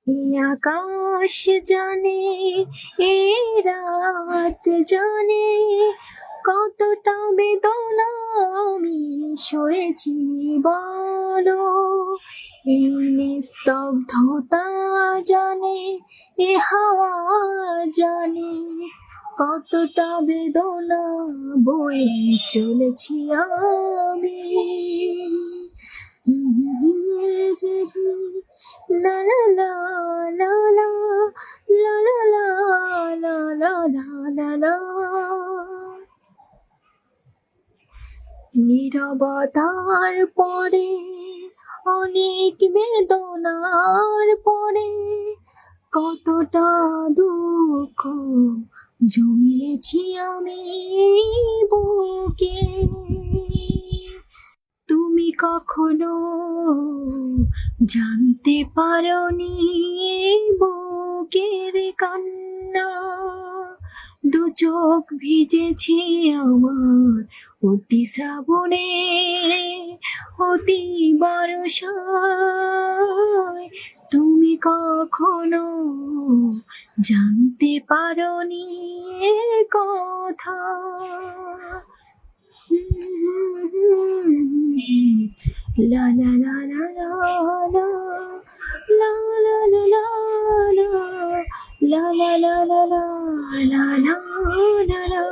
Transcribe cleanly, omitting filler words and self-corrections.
এই আকাশ জানে, এই রাত জানে, কতটা বেদনা আমি সয়েছি বলো। এই নিস্তব্ধতা জানে, এ হাওয়া জানে, কতটা বেদনা বয়ে চলেছি আমি। লা লা লা লা লা লা লা লা লা লা লা লা। নীরবতার পরে, অনেক বেদনার পরে, কতটা দুঃখ জমিয়েছি আমি বুকে। তুমি কখনো জানতে পারোনি বুকের কান্না, দু চোখ ভিজেছে আমার অতি শ্রাবণে, অতি বর্ষায়। তুমি কখনো জানতে পারোনি এ কথা। লা লা লা লা লা লা লা লা লা লা লা লা লা লা লা লা লা লা লা।